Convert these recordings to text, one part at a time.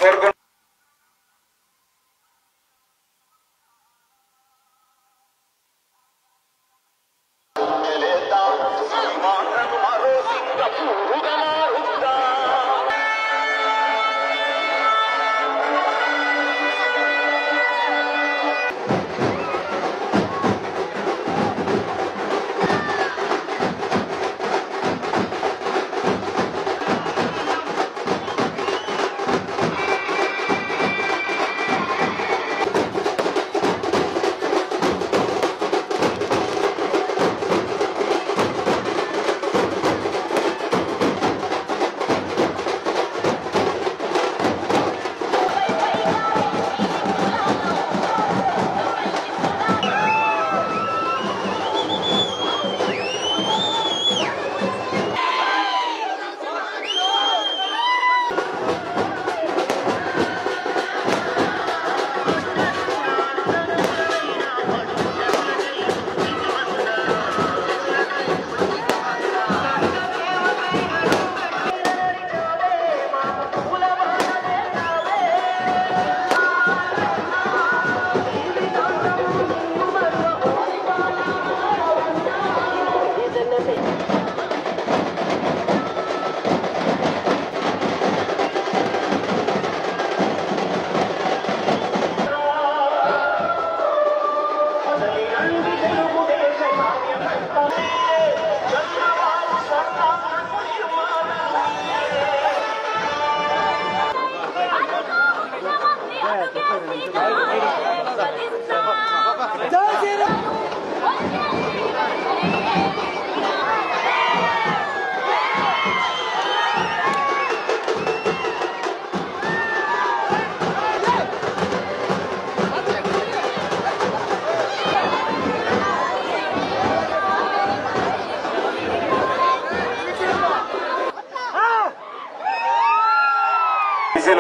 కోరుకుంటున్నాను.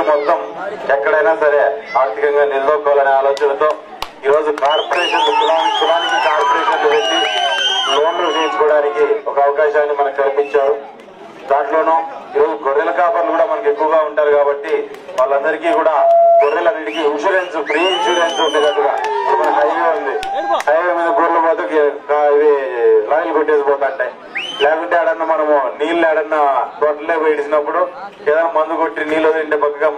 మొత్తం ఎక్కడైనా సరే ఆర్థికంగా నిలదొక్కోవాలనే ఆలోచనతో ఈరోజు కార్పొరేషన్లు కులానికి కార్పొరేషన్లు పెట్టి లోన్లు తీసుకోవడానికి ఒక అవకాశాన్ని మనకు కల్పించారు. దాంట్లోనూ ఈరోజు గొర్రెల కాపర్లు కూడా మనకు ఎక్కువగా ఉంటారు కాబట్టి వాళ్ళందరికీ కూడా గొర్రెలన్నిటికీ ఇన్సూరెన్స్ ఫ్రీ ఇన్సూరెన్స్ ఉండేటట్టుగా మన హైవే ఉంది. హైవే మీద గొర్రెలు పోతే ఇవి లారీలు కొట్టేసిపోతుంటాయి. లేకుంటే ఆడన్నా మనము నీళ్లు ఆడన్నా తోటలే వేడిసినప్పుడు ఏదైనా మందు కొట్టి నీళ్ళు తింటే పక్కగా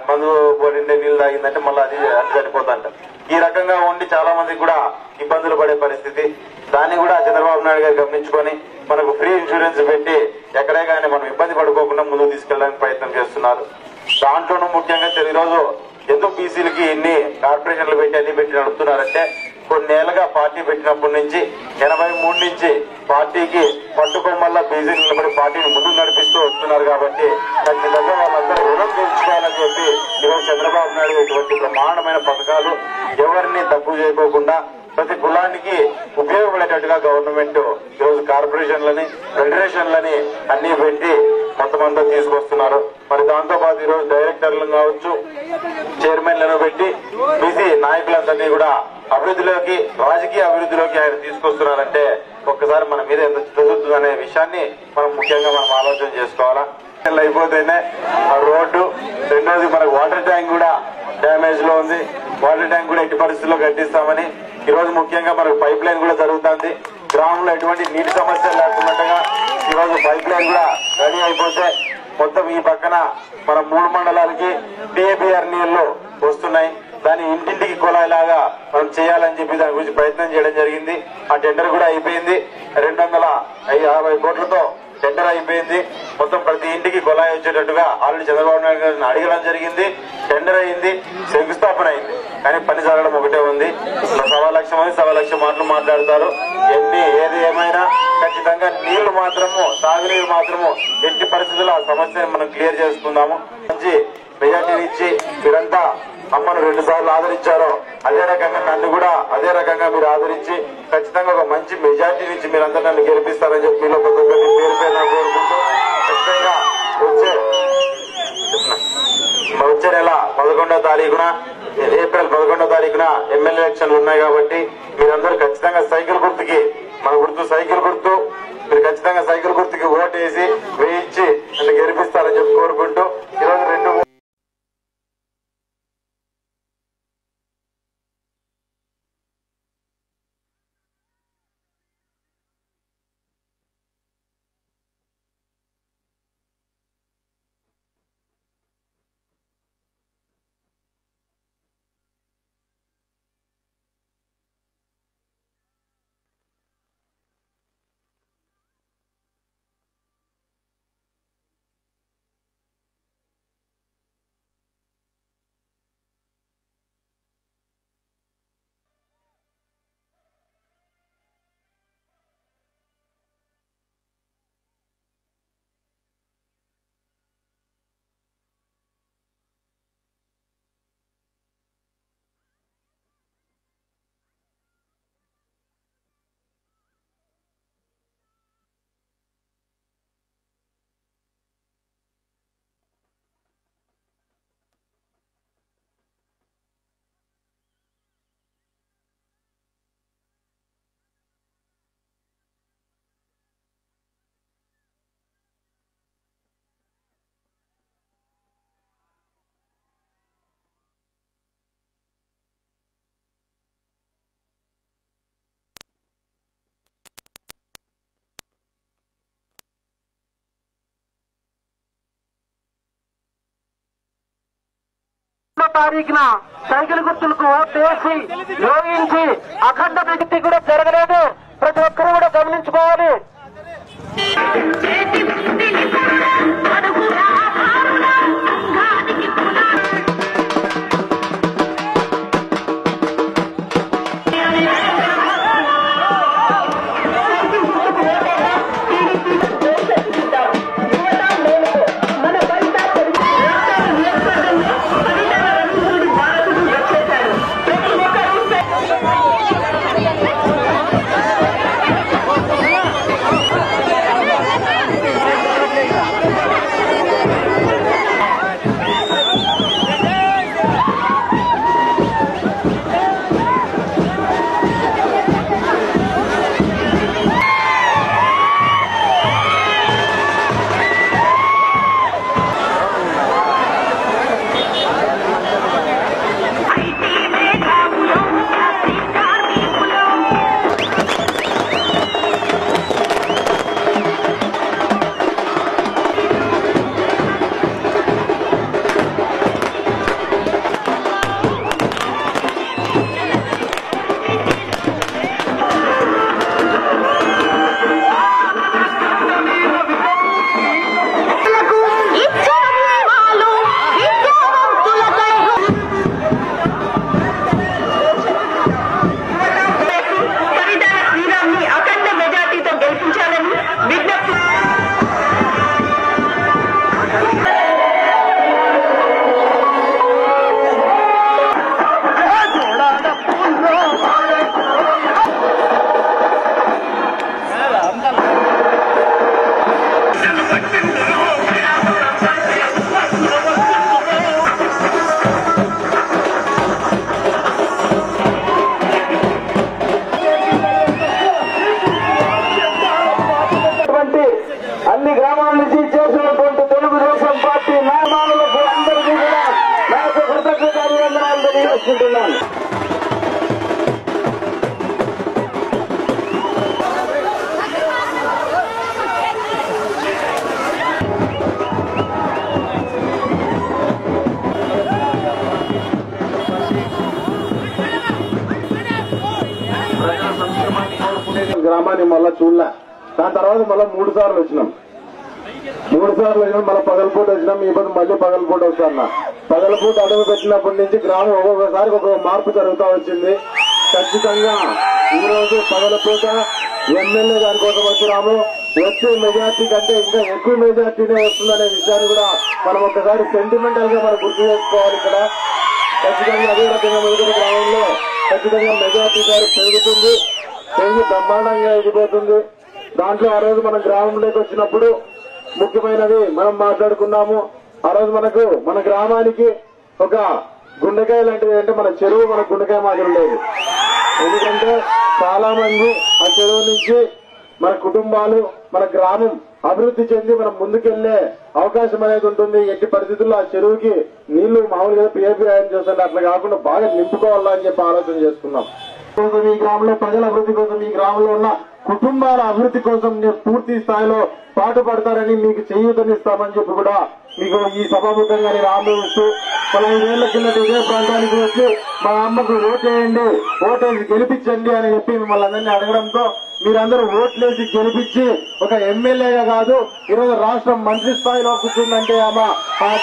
మందు పోయిండే నీళ్లు తాగిందంటే మళ్ళీ అది చనిపోతుంట. ఈ రకంగా ఉండి చాలా మందికి కూడా ఇబ్బందులు పడే పరిస్థితి. దాన్ని కూడా చంద్రబాబు నాయుడు గారు గమనించుకొని మనకు ఫ్రీ ఇన్సూరెన్స్ పెట్టి ఎక్కడే కానీ మనం ఇబ్బంది పడుకోకుండా ముందుకు తీసుకెళ్ళడానికి ప్రయత్నం చేస్తున్నారు. దాంట్లోనూ ముఖ్యంగా ఈరోజు ఎందుకు బీసీలకి ఇన్ని కార్పొరేషన్లు పెట్టి అన్ని పెట్టి నడుపుతున్నారంటే కొన్నేళ్లుగా పార్టీ పెట్టినప్పటి నుంచి 83 నుంచి పార్టీకి పట్టుకొమ్మల్లా బీసీలు నిలబడి పార్టీని ముందుకు నడిపిస్తూ వస్తున్నారు కాబట్టి ఖచ్చితంగా వాళ్ళందరూ రుణం తీర్చుకోవాలని చెప్పి ఈరోజు చంద్రబాబు నాయుడు ఇటువంటి బ్రహ్మాండమైన పథకాలు ఎవరిని తక్కువ చేయకోకుండా ప్రతి కులానికి ఉపయోగపడేటట్టుగా గవర్నమెంట్ ఈరోజు కార్పొరేషన్లని ఫెడరేషన్లని అన్ని పెట్టి మొత్తం అంతా తీసుకొస్తున్నారు. మరి దాంతో పాటు ఈరోజు డైరెక్టర్లను కావచ్చు చైర్మన్లను పెట్టి బీసీ నాయకులందరినీ కూడా అభివృద్ధిలోకి రాజకీయ అభివృద్ధిలోకి ఆయన తీసుకొస్తున్నారంటే ఒక్కసారి మన మీద ఎంత చదువుతుందనే విషయాన్ని మనం ముఖ్యంగా మనం ఆలోచన చేసుకోవాలా. అయిపోతేనే ఆ రోడ్డు, రెండోది మనకు వాటర్ ట్యాంక్ కూడా డ్యామేజ్ లో ఉంది. వాటర్ ట్యాంక్ కూడా ఎట్టి పరిస్థితుల్లో కట్టిస్తామని ఈరోజు ముఖ్యంగా మనకు పైప్ లైన్ కూడా జరుగుతుంది. గ్రామంలో ఎటువంటి నీటి సమస్యలు లేకున్నట్టుగా ఈరోజు పైప్ లైన్ కూడా రెడీ అయిపోతే మొత్తం ఈ పక్కన మన 3 మండలాలకి టీఏపీఆర్ నీళ్లు వస్తున్నాయి. దాన్ని ఇంటింటికి కుళాయిలాగా మనం చేయాలని చెప్పి దాని గురించి ప్రయత్నం చేయడం జరిగింది. ఆ టెండర్ కూడా అయిపోయింది. 250 కోట్లతో టెండర్ అయిపోయింది. మొత్తం ప్రతి ఇంటికి కుళాయి వచ్చేటట్టుగా ఆల్రెడీ చంద్రబాబు నాయుడు గారిని అడగడం జరిగింది. టెండర్ అయింది, శంకుస్థాపన అయింది. కానీ పని జరగడం ఒకటే ఉంది. 1.25 మంది 1.25 మాటలు మాట్లాడతారు. ఏది ఏమైనా ఖచ్చితంగా నీళ్లు మాత్రము, తాగునీరు మాత్రము ఎట్టి పరిస్థితుల్లో ఆ సమస్యను మనం క్లియర్ చేసుకుందాము. మంచి మెజార్టీని ఇచ్చి మీరంతా అమ్మను 2 సార్లు ఆదరించారో అదే రకంగా నన్ను కూడా అదే రకంగా మీరు ఆదరించి ఖచ్చితంగా ఒక మంచి మెజార్టీని ఇచ్చి మీరంతా నన్ను గెలిపిస్తారని చెప్పి మీలో ప్రతి ఒక్కరిని పేరు పేరున కోరుకుంటూ ఖచ్చితంగా వచ్చే నెల 11వ తారీఖున ఏప్రిల్ 11వ తారీఖున ఎమ్మెల్యే ఎలక్షన్లు ఉన్నాయి కాబట్టి మీరందరూ ఖచ్చితంగా సైకిల్ గుర్తుకి, మన గుర్తు సైకిల్ గుర్తు, మీరు ఖచ్చితంగా సైకిల్ గుర్తుకి ఓటు వేసి వేయించి నన్ను గెలిపిస్తారని చెప్పి కోరుకుంటూ ఈరోజు 2 తారీఖున సైకిల్ గుర్తులకు ఓటేసి యోగించి అఖండ వ్యక్తి కూడా జరగలేదు. ప్రతి ఒక్కరూ కూడా గమనించుకోవాలి. అన్ని గ్రామాల నుంచి చేసినటువంటి తెలుగుదేశం పార్టీ నాయకులకు అందరికీ కూడా నా యొక్క కృతజ్ఞత అభినందనాలు తెలియజేసుకుంటున్నాను. గ్రామాన్ని మళ్ళా చూడలే. దాని తర్వాత మళ్ళీ 3 సార్లు వచ్చినాం. మళ్ళీ పగలపూట వచ్చినాం. ఈ పొద్దు మళ్ళీ పగలపూట వస్తున్నా. పగలపూట అడుగు పెట్టినప్పటి నుంచి గ్రామం ఒక్కొక్కసారి ఒక్కొక్క మార్పు జరుగుతూ వచ్చింది. ఖచ్చితంగా ఈ రోజు పగలపూట ఎమ్మెల్యే దాని కోసం వచ్చినాము. వచ్చే మెజార్టీ కంటే ఇంకా ఎక్కువ మెజార్టీనే వస్తుందనే విషయాన్ని కూడా మనం ఒకసారి సెంటిమెంటల్ గా మనం గుర్తు చేసుకోవాలి. ఇక్కడ ఖచ్చితంగా అదే రకంగా మెరుగుతున్న గ్రామంలో ఖచ్చితంగా మెజార్టీ గారు పెరిగి బ్రహ్మాండంగా ఎదిగిపోతుంది. దాంట్లో ఆ రోజు మన గ్రామంలోకి వచ్చినప్పుడు ముఖ్యమైనది మనం మాట్లాడుకున్నాము. ఆ రోజు మన గ్రామానికి ఒక గుండెకాయ లాంటిది అంటే మన చెరువు మన గుండెకాయ మాదిరి ఉండేది. ఎందుకంటే చాలా మంది ఆ చెరువు నుంచి మన కుటుంబాలు మన గ్రామం అభివృద్ధి చెంది మనం ముందుకెళ్లే అవకాశం అనేది ఉంటుంది. ఎట్టి పరిస్థితుల్లో ఆ చెరువుకి నీళ్లు మామూలుగా పిఏపీ ఆయన చేస్తుంటే అట్లా కాకుండా బాగా నింపుకోవాలా అని చెప్పి ఆలోచన చేసుకున్నాం. ఈ గ్రామంలో ప్రజల అభివృద్ధి కోసం, ఈ గ్రామంలో ఉన్న కుటుంబాల అభివృద్ధి కోసం పూర్తి స్థాయిలో పాటుపడతారని మీకు చేయూతనిస్తామని చెప్పి కూడా మీకు ఈ సభాముఖంగా నేను ఆలోచిస్తూ 15 ఏళ్ల కిందట ఇదే ప్రాంతానికి వచ్చి మా అమ్మకు ఓటేయండి, ఓటేసి గెలిపించండి అని చెప్పి మిమ్మల్ని అందరినీ అడగడంతో మీరందరూ ఓట్లేసి గెలిపించి ఒక ఎమ్మెల్యేగా కాదు ఈరోజు రాష్ట్రం మంత్రి స్థాయిలో కూర్చుందంటే ఆ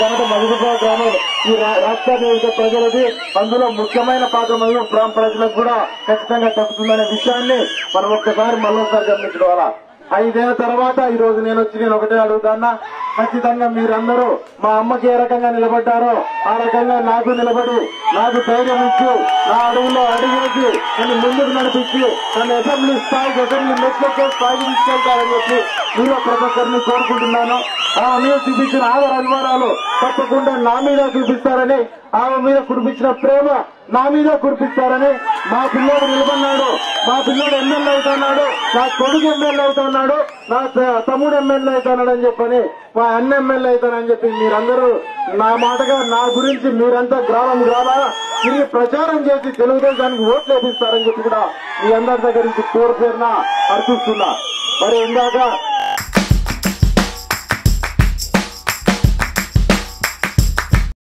ఘనత మధుబాబు గ్రామం ఈ రాష్ట్ర ప్రజలది. అందులో ముఖ్యమైన పాత్ర మధుబాబు ప్రజలకు కూడా ఖచ్చితంగా తప్పుతుందనే విషయాన్ని మనం ఒక్కసారి మళ్ళొకసారి గమనించుకోవాలా. 5 ఏళ్ల తర్వాత ఈ రోజు నేను ఒకటే అడుగుతాన్నా, ఖచ్చితంగా మీరందరూ మా అమ్మకి ఏ రకంగా నిలబడ్డారో ఆ రకంగా నాకు నిలబడి నాకు ధైర్యం ఇచ్చి నా అడుగులో అడుగుకి నన్ను ముందుకు నడిపించి నన్ను అసెంబ్లీ స్థాయికి మెట్లెక్కే స్థాయికి తీసుకెళ్తారని చెప్పి మీరు ప్రతి ఒక్కరిని కోరుకుంటున్నాను. ఆమె మీద చూపించిన ఆదర అభిమానాలు తప్పకుండా నా మీద చూపిస్తారని, ఆమె మీద కురిపించిన ప్రేమ నా మీద కురిపిస్తారని, మా పిల్లోడు నిలబడినాడు, మా పిల్లోడు ఎమ్మెల్యే అవుతున్నాడు, నా కొడుకు ఎమ్మెల్యే అవుతున్నాడు, నా తమ్ముడు ఎమ్మెల్యే అవుతున్నాడు అని చెప్పని, మా అన్న ఎమ్మెల్యే అవుతానని చెప్పి మీరందరూ నా మాటగా నా గురించి మీరంతా గ్రామం తిరిగి ప్రచారం చేసి తెలుగుదేశానికి ఓట్లు వేపిస్తారని చెప్పి కూడా మీ అందరి దగ్గర నుంచి పేరున అర్పిస్తున్నా. మరి ఇందాక